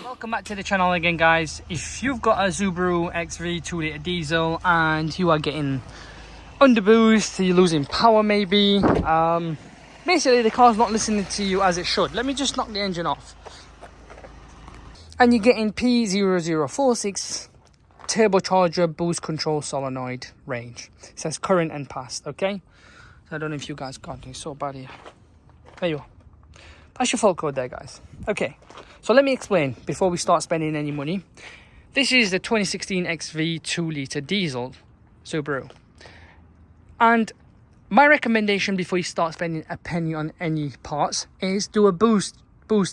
Welcome back to the channel again, guys. If you've got a Subaru XV 2 litre diesel and you are getting under boost, you're losing power maybe, basically the car's not listening to you as it should. Let me just knock the engine off. And you're getting P0046 turbocharger boost control solenoid range. It says current and past, okay? So I don't know if you guys got it. It's so bad here. There you are. That's your fault code there, guys. Okay, so let me explain before we start spending any money. This is the 2016 XV 2 litre diesel Subaru. And my recommendation before you start spending a penny on any parts is do a boost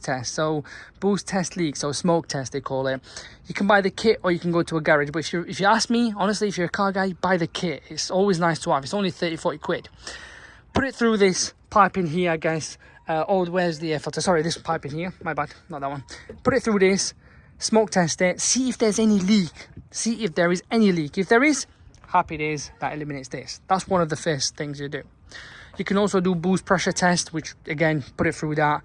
test. So boost test leak, so smoke test they call it. You can buy the kit or you can go to a garage, but if you ask me, honestly, if you're a car guy, buy the kit. It's always nice to have. It's only 30-40 quid. Put it through this pipe in here, I guess. Where's the air filter? Sorry, this pipe in here. My bad, not that one. Put it through this, smoke test it, see if there's any leak. See if there is any leak. If there is, happy days, that eliminates this. That's one of the first things you do. You can also do boost pressure test, which again, put it through that.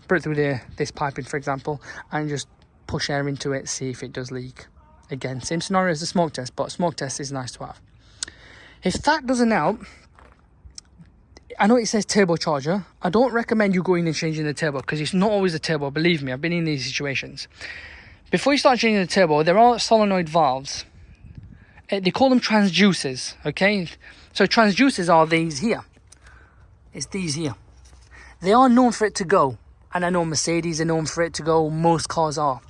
Put it through this piping, for example, and just push air into it, see if it does leak. Again, same scenario as the smoke test, but smoke test is nice to have. If that doesn't help, I know it says turbocharger. I don't recommend you going and changing the turbo because it's not always the turbo. Believe me, I've been in these situations. Before you start changing the turbo, there are solenoid valves. They call them transducers, okay? So transducers are these here. It's these here. They are known for it to go. And I know Mercedes are known for it to go. Most cars are.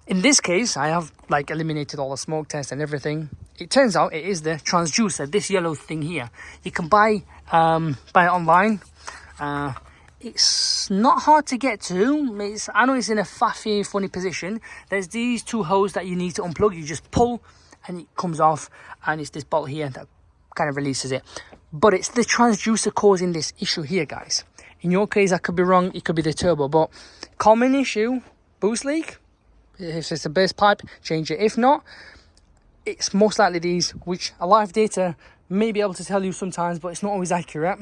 In this case, I have like eliminated all the smoke tests and everything. It turns out it is the transducer, this yellow thing here. You can buy it online. It's not hard to get to. I know it's in a faffy, funny position. There's these two hoses that you need to unplug. You just pull and it comes off, and it's this bolt here that kind of releases it. But it's the transducer causing this issue here, guys. In your case, I could be wrong. It could be the turbo, but common issue, boost leak. If it's a burst pipe, change it. If not, it's most likely these, which a live data may be able to tell you sometimes, but it's not always accurate.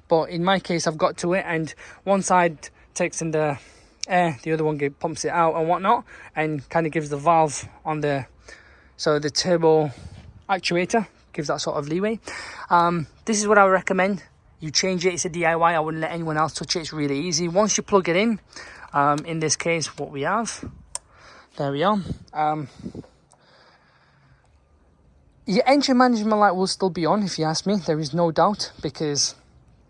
But in my case, I've got to it, and one side takes in the air, the other one pumps it out and whatnot, and kind of gives the valve on the, so the turbo actuator gives that sort of leeway. This is what I would recommend. You change it. It's a DIY. I wouldn't let anyone else touch it. It's really easy. Once you plug it in this case, what we have, there we are. Your engine management light will still be on, if you ask me. There is no doubt, because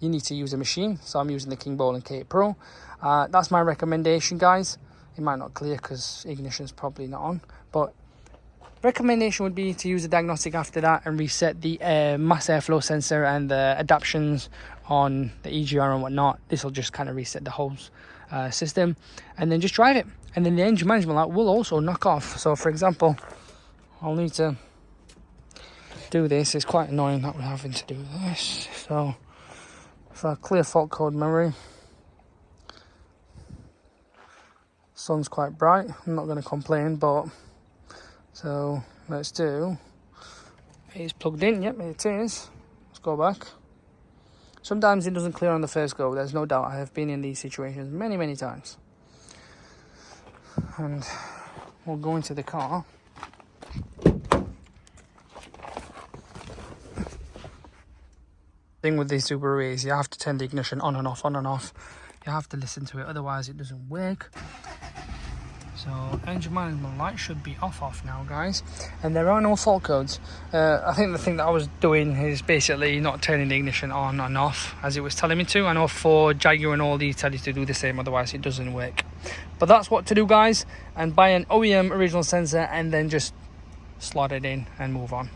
you need to use a machine. So I'm using the King Bowl and K8 Pro. That's my recommendation, guys. It might not clear because ignition is probably not on. But recommendation would be to use a diagnostic after that and reset the mass airflow sensor and the adaptions on the EGR and whatnot. This will just kind of reset the whole system, and then just drive it. And then the engine management light will also knock off. So for example, I'll need to do this. It's quite annoying that we're having to do this. So if I clear fault code memory, sun's quite bright, I'm not going to complain, but so let's do, it's plugged in. Yep, it is. Let's go back. Sometimes it doesn't clear on the first go, there's no doubt. I have been in these situations many times. And we'll go into the car. Thing with the Subaru is you have to turn the ignition on and off, on and off. You have to listen to it, otherwise it doesn't work. So engine management light should be off now, guys, and there are no fault codes. I think the thing that I was doing is basically not turning the ignition on and off as it was telling me to. I know Ford, Jaguar and all these tell you to do the same, otherwise it doesn't work. But that's what to do, guys, and buy an OEM original sensor and then just slot it in and move on.